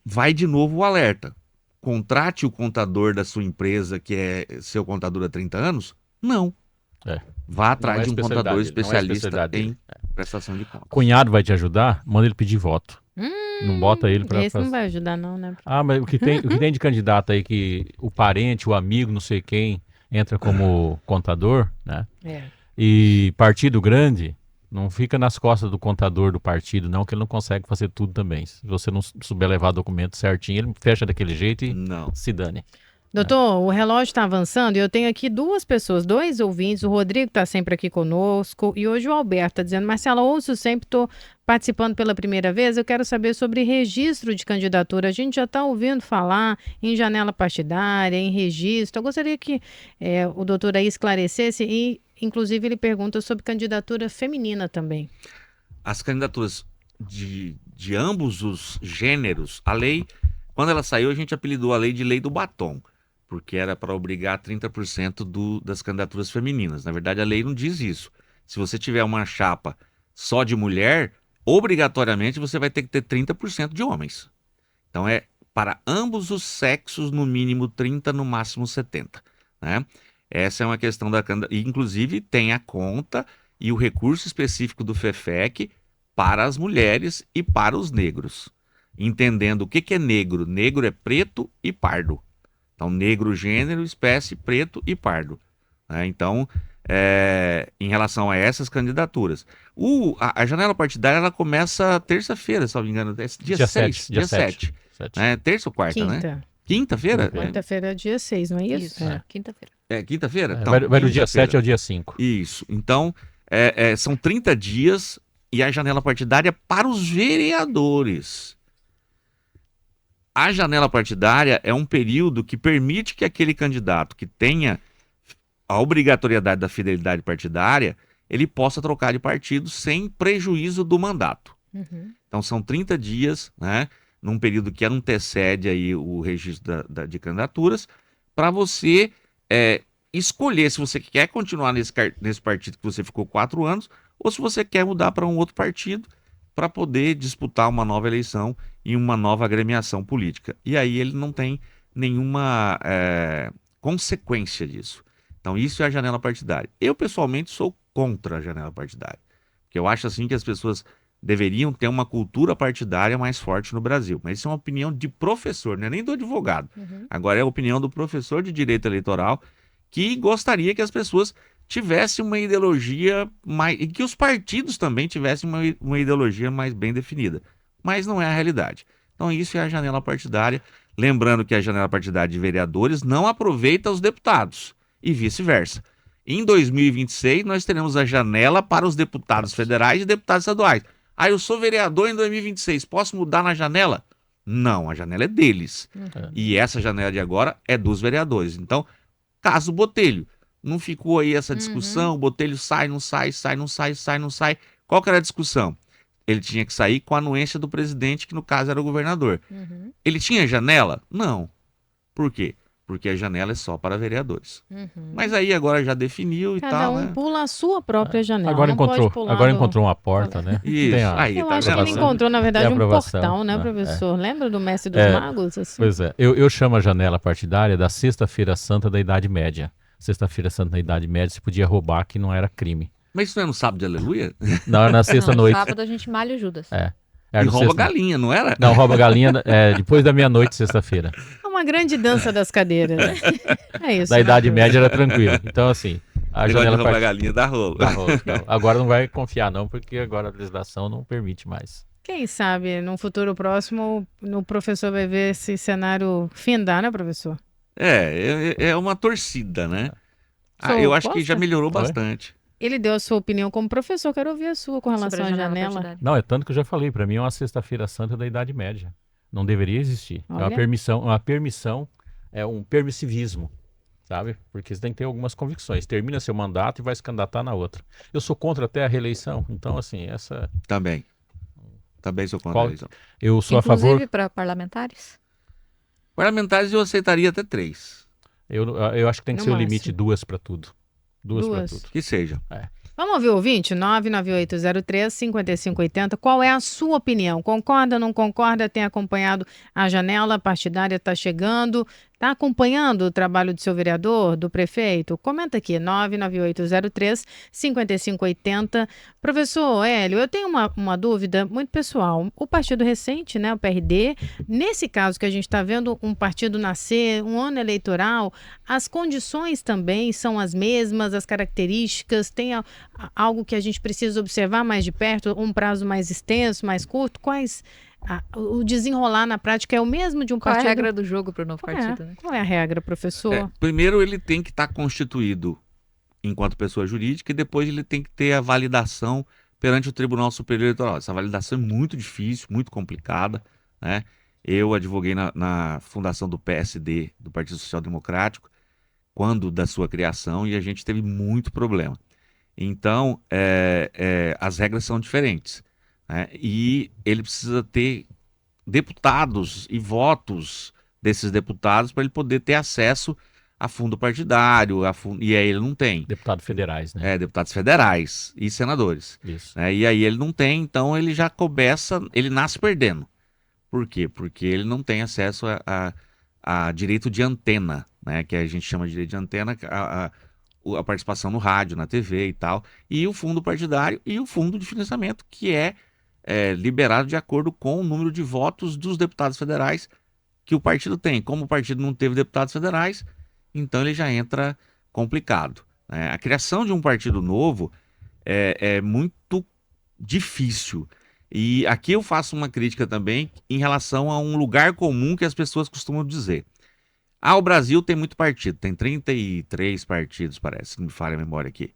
C: vai de novo o alerta. Contrate o contador da sua empresa, que é seu contador há 30 anos? Não. Vá atrás de um contador especialista em prestação de contas.
D: Cunhado vai te ajudar? Manda ele pedir voto. Não bota ele para...
B: Esse não vai ajudar não, né?
D: Mas o que tem de candidato aí que o parente, o amigo, não sei quem, entra como contador, né? E partido grande... Não fica nas costas do contador do partido, não, que ele não consegue fazer tudo também. Se você não souber levar documento certinho, ele fecha daquele jeito e
C: Não.
D: se dane.
B: Doutor, o relógio está avançando e eu tenho aqui duas pessoas, dois ouvintes. O Rodrigo está sempre aqui conosco e hoje o Alberto está dizendo: Marcela, ouço sempre, estou participando pela primeira vez. Eu quero saber sobre registro de candidatura. A gente já está ouvindo falar em janela partidária, em registro. Eu gostaria que o doutor aí esclarecesse e, inclusive, ele pergunta sobre candidatura feminina também.
C: As candidaturas de ambos os gêneros, a lei, quando ela saiu, a gente apelidou a lei de lei do batom, porque era para obrigar 30% das candidaturas femininas. Na verdade, a lei não diz isso. Se você tiver uma chapa só de mulher, obrigatoriamente você vai ter que ter 30% de homens. Então é para ambos os sexos, no mínimo 30%, no máximo 70%. Né? Essa é uma questão da candidatura. Inclusive, tem a conta e o recurso específico do FEFEC para as mulheres e para os negros. Entendendo o que é negro. Negro é preto e pardo. Então, negro, gênero, espécie, preto e pardo. Né? Então, em relação a essas candidaturas. A janela partidária ela começa terça-feira, se não me engano. Dia 6. Dia 7. Terça ou quarta,
B: Quinta.
C: né? Quinta-feira?
B: Quinta-feira é dia 6, não é isso?
E: Quinta-feira.
C: Quinta-feira? Então,
D: vai do dia 7 ao dia 5.
C: Isso. Então, são 30 dias e a janela partidária para os vereadores. A janela partidária é um período que permite que aquele candidato que tenha a obrigatoriedade da fidelidade partidária, ele possa trocar de partido sem prejuízo do mandato.
B: Uhum.
C: Então são 30 dias, né, num período que antecede aí o registro de candidaturas, para você escolher se você quer continuar nesse partido que você ficou 4 anos, ou se você quer mudar para um outro partido, para poder disputar uma nova eleição e uma nova agremiação política. E aí ele não tem nenhuma consequência disso. Então isso é a janela partidária. Eu, pessoalmente, sou contra a janela partidária. Porque eu acho assim que as pessoas deveriam ter uma cultura partidária mais forte no Brasil. Mas isso é uma opinião de professor, não é nem do advogado.
B: Uhum.
C: Agora é a opinião do professor de direito eleitoral que gostaria que as pessoas tivesse uma ideologia mais... e que os partidos também tivessem uma ideologia mais bem definida. Mas não é a realidade. Então isso é a janela partidária. Lembrando que a janela partidária de vereadores não aproveita os deputados e vice-versa. Em 2026 nós teremos a janela para os deputados federais e deputados estaduais. Eu sou vereador em 2026, posso mudar na janela? Não, a janela é deles.
B: Uhum.
C: E essa janela de agora é dos vereadores. Então, caso Botelho, não ficou aí essa discussão, Botelho sai, não sai, sai, não sai, sai, não sai. Qual que era a discussão? Ele tinha que sair com a anuência do presidente, que no caso era o governador.
B: Uhum.
C: Ele tinha janela? Não. Por quê? Porque a janela é só para vereadores.
B: Uhum.
C: Mas aí agora já definiu e
B: Cada
C: tal,
B: um
C: né?
B: pula a sua própria janela.
D: Agora
B: não pode pular
D: encontrou uma porta, né?
C: Isso. Aí
B: Eu
C: tá
B: acho que ele
C: aprovação.
B: encontrou, na verdade,
D: Tem
B: um
D: aprovação.
B: portal, né,
D: É,
B: professor? Lembra do Mestre dos
D: É.
B: Magos? Assim?
D: Pois é. Eu chamo a janela partidária da Sexta-feira Santa da Idade Média. Sexta-feira Santa da Idade Média se podia roubar, que não era crime.
C: Mas isso não é no sábado de aleluia?
D: Não, era na
E: Não,
D: sexta-noite.
E: sábado a gente malha o Judas.
D: Era
C: E
D: no
C: rouba
D: sexta-
C: galinha, não era?
D: Não, rouba galinha depois da meia-noite, sexta-feira.
B: É uma grande dança das cadeiras, né? É isso.
D: Da
B: né,
D: Idade
B: professor?
D: Média era tranquilo. Então, assim, a
C: Negócio de
D: janela
C: roubar
D: partidária.
C: galinha dá rolo.
D: Agora não vai confiar, não, porque agora a legislação não permite mais.
B: Quem sabe, num futuro próximo, o professor vai ver esse cenário findar, né, professor?
C: É uma torcida, né?
B: Sou
C: Eu acho que
B: oposta?
C: já melhorou
D: Oi?
C: bastante.
B: Ele deu a sua opinião como professor, quero ouvir a sua com relação
E: Sobre a
B: à janela.
E: partidária.
D: Não, é tanto que eu já falei, para mim é uma Sexta-feira Santa da Idade Média. Não deveria existir. É
B: Olha.
D: uma permissão, é um permissivismo, sabe? Porque você tem que ter algumas convicções. Termina seu mandato e vai se candidatar na outra. Eu sou contra até a reeleição, então assim,
C: Também sou contra
D: Qual-
C: isso.
D: eu sou a
E: Inclusive
D: favor.
E: para parlamentares?
C: Parlamentares eu aceitaria até 3.
D: Eu acho que tem que
B: No
D: ser o
B: máximo.
D: limite 2 para tudo. 2 para
B: Duas.
D: tudo.
C: Que seja.
B: Vamos ouvir o ouvinte? 99803-5580. Qual é a sua opinião? Concorda, não concorda? Tem acompanhado a janela partidária? Está chegando? Está acompanhando o trabalho do seu vereador, do prefeito? Comenta aqui, 99803-5580. Professor Hélio, eu tenho uma dúvida muito pessoal. O partido recente, né, o PRD, nesse caso que a gente está vendo um partido nascer, um ano eleitoral, as condições também são as mesmas, as características, tem algo que a gente precisa observar mais de perto, um prazo mais extenso, mais curto? Quais o desenrolar na prática é o mesmo de um
E: Qual é a
B: partido?
E: regra do jogo para o novo partido, né?
B: Qual é a regra, professor?
C: Primeiro, ele tem que estar constituído enquanto pessoa jurídica e depois ele tem que ter a validação perante o Tribunal Superior Eleitoral. Essa validação é muito difícil, muito complicada, né? Eu advoguei na fundação do PSD, do Partido Social Democrático, quando da sua criação, e a gente teve muito problema. Então, as regras são diferentes, né? E ele precisa ter deputados e votos desses deputados para ele poder ter acesso a fundo partidário, e aí ele não tem.
D: Deputados federais, né?
C: Deputados federais e senadores.
D: Isso.
C: E aí ele não tem, então ele já começa, ele nasce perdendo. Por quê? Porque ele não tem acesso a direito de antena, né? Que a gente chama de direito de antena, a participação no rádio, na TV e tal, e o fundo partidário e o fundo de financiamento, que é liberado de acordo com o número de votos dos deputados federais que o partido tem. Como o partido não teve deputados federais, então ele já entra complicado, né? A criação de um partido novo é muito difícil. E aqui eu faço uma crítica também em relação a um lugar comum que as pessoas costumam dizer. O Brasil tem muito partido, tem 33 partidos, parece, se não me falha a memória aqui.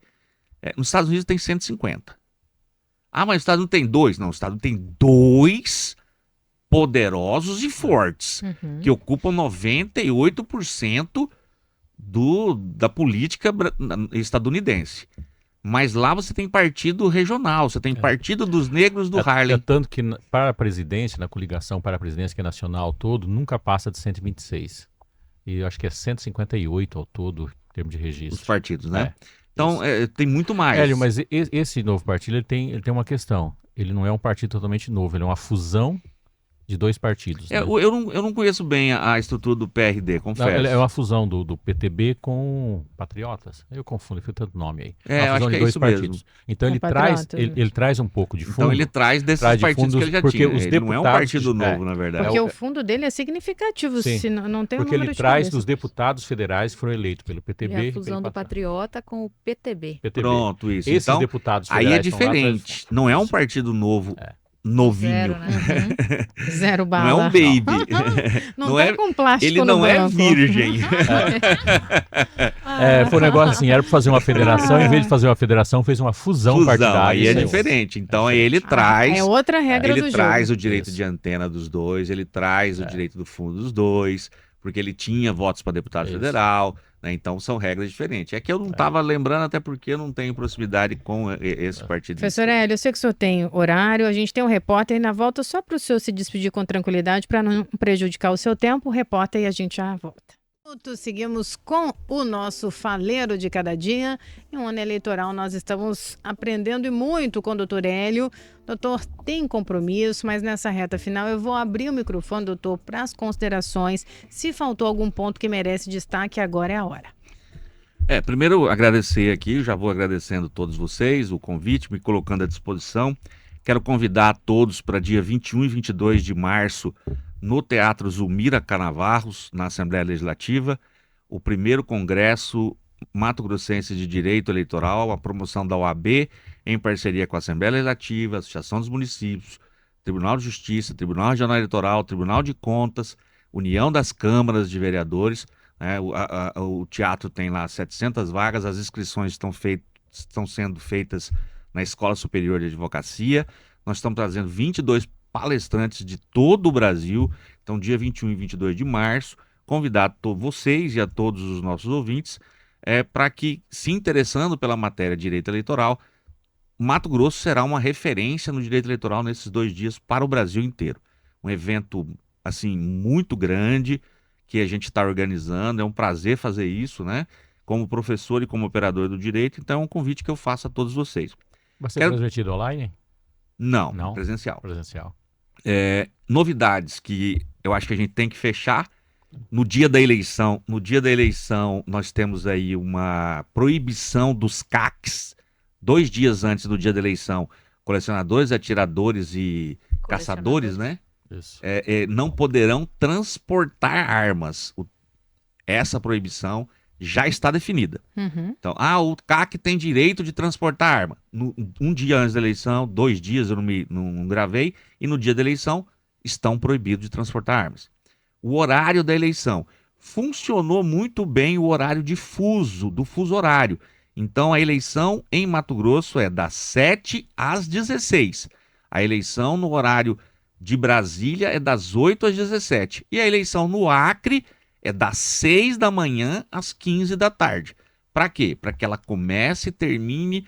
C: Nos Estados Unidos tem 150. Mas os Estados Unidos tem 2? Não, os Estados Unidos tem 2 poderosos e fortes, que ocupam 98% da política estadunidense. Mas lá você tem partido regional, você tem partido dos negros do Harlem.
D: Tanto que para a presidência, na coligação para a presidência, que é nacional todo, nunca passa de 126. E eu acho que é 158 ao todo, em termos de registro.
C: Os partidos, né? Então, tem muito mais.
D: Hélio, mas esse novo partido, ele tem uma questão. Ele não é um partido totalmente novo, ele é uma fusão de 2 partidos. Né?
C: Eu não conheço bem a estrutura do PRD, confesso.
D: Não, é uma fusão do PTB com Patriotas. Eu confundo, foi tanto nome aí.
C: Eu acho que é isso mesmo.
D: Então ele traz um pouco de fundo.
C: Então ele traz desses partidos que ele já tinha. Ele não é um partido novo, na verdade.
B: Porque o fundo dele é significativo, se não tem um
D: porque
B: número
D: ele
B: de
D: traz
B: cabeça.
D: dos deputados federais que foram eleitos pelo PTB.
E: E a fusão do Patriota com o PTB.
C: Pronto, isso.
D: Esses
C: então,
D: deputados
C: aí
D: federais
C: é diferente. Não é um partido novo. Novinho.
E: Zero, né?
B: Zero bala.
C: Não é um baby.
B: Não tá com plástico
C: ele
B: no
C: não é
B: banco.
C: virgem.
D: Foi um negócio assim, era para fazer uma federação, em vez de fazer uma federação, fez uma fusão partidária.
C: Aí é diferente. Então aí ele traz...
B: É outra regra do jogo.
C: Ele traz o direito de antena dos 2, ele traz o direito do fundo dos 2, porque ele tinha votos para deputado federal, né? Então são regras diferentes. É que eu não estava lembrando, até porque eu não tenho proximidade com esse partido.
B: Professor Hélio, eu sei que o senhor tem horário, a gente tem um repórter aí na volta, só para o senhor se despedir com tranquilidade, para não prejudicar o seu tempo, o repórter, e a gente já volta. Seguimos com o nosso Faleiro de Cada Dia. Em um ano eleitoral nós estamos aprendendo e muito com o doutor Hélio. Doutor, tem compromisso, mas nessa reta final eu vou abrir o microfone, doutor, para as considerações. Se faltou algum ponto que merece destaque, agora é a hora.
C: Primeiro agradecer aqui, já vou agradecendo a todos vocês, o convite, me colocando à disposição. Quero convidar a todos para dia 21 e 22 de março, no Teatro Zulmira Canavarros, na Assembleia Legislativa, o primeiro Congresso Mato Grossense de Direito Eleitoral, a promoção da OAB, em parceria com a Assembleia Legislativa, Associação dos Municípios, Tribunal de Justiça, Tribunal Regional Eleitoral, Tribunal de Contas, União das Câmaras de Vereadores, né? O teatro tem lá 700 vagas, as inscrições estão sendo feitas na Escola Superior de Advocacia. Nós estamos trazendo 22 palestrantes de todo o Brasil. Então, dia 21 e 22 de março, convidar vocês e a todos os nossos ouvintes para que, se interessando pela matéria de direito eleitoral, Mato Grosso será uma referência no direito eleitoral nesses 2 dias para o Brasil inteiro. Um evento, assim, muito grande que a gente está organizando. É um prazer fazer isso, né? Como professor e como operador do direito. Então, é um convite que eu faço a todos vocês.
D: Vai ser transmitido online?
C: Não, presencial. Novidades que eu acho que a gente tem que fechar. No dia da eleição, nós temos aí uma proibição dos CACs, 2 dias antes do dia da eleição, colecionadores, atiradores e caçadores, né?
D: Isso.
C: Não poderão transportar armas. Essa proibição já está definida. Então, o CAC tem direito de transportar arma. Um dia antes da eleição, 2 dias eu não gravei, e no dia da eleição estão proibidos de transportar armas. O horário da eleição. Funcionou muito bem o horário do fuso horário. Então, a eleição em Mato Grosso é das 7 às 16. A eleição no horário de Brasília é das 8 às 17. E a eleição no Acre é das 6 da manhã às 15 da tarde. Para quê? Para que ela comece e termine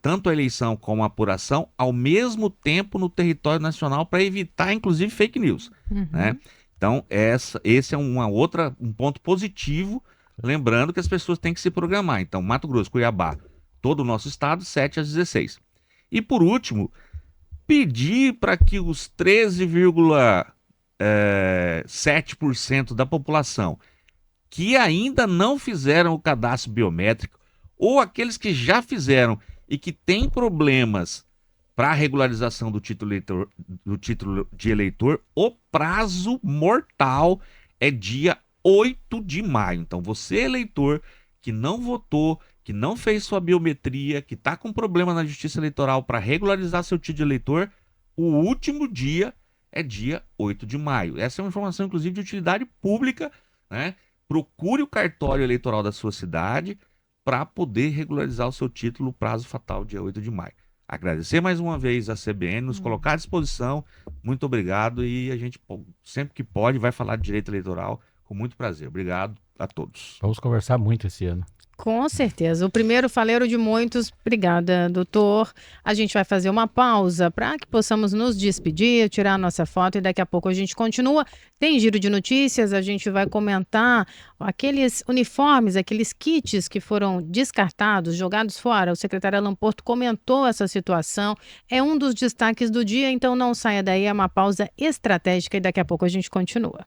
C: tanto a eleição como a apuração ao mesmo tempo no território nacional, para evitar, inclusive, fake news. Né? Então, esse é um ponto positivo, lembrando que as pessoas têm que se programar. Então, Mato Grosso, Cuiabá, todo o nosso estado, 7 às 16. E, por último, pedir para que os 13,7% da população que ainda não fizeram o cadastro biométrico, ou aqueles que já fizeram e que têm problemas para a regularização do título de eleitor, o prazo mortal é dia 8 de maio. Então, você, eleitor, que não votou, que não fez sua biometria, que está com problema na Justiça Eleitoral para regularizar seu título de eleitor, o último dia é dia 8 de maio. Essa é uma informação, inclusive, de utilidade pública, né? Procure o cartório eleitoral da sua cidade para poder regularizar o seu título, prazo fatal, dia 8 de maio. Agradecer mais uma vez a CBN, nos colocar à disposição. Muito obrigado, e a gente, sempre que pode, vai falar de direito eleitoral com muito prazer. Obrigado a todos.
D: Vamos conversar muito esse ano.
B: Com certeza. O primeiro faleiro de muitos. Obrigada, doutor. A gente vai fazer uma pausa para que possamos nos despedir, tirar a nossa foto, e daqui a pouco a gente continua. Tem giro de notícias, a gente vai comentar aqueles uniformes, aqueles kits que foram descartados, jogados fora. O secretário Alan Porto comentou essa situação. É um dos destaques do dia, então não saia daí, é uma pausa estratégica e daqui a pouco a gente continua.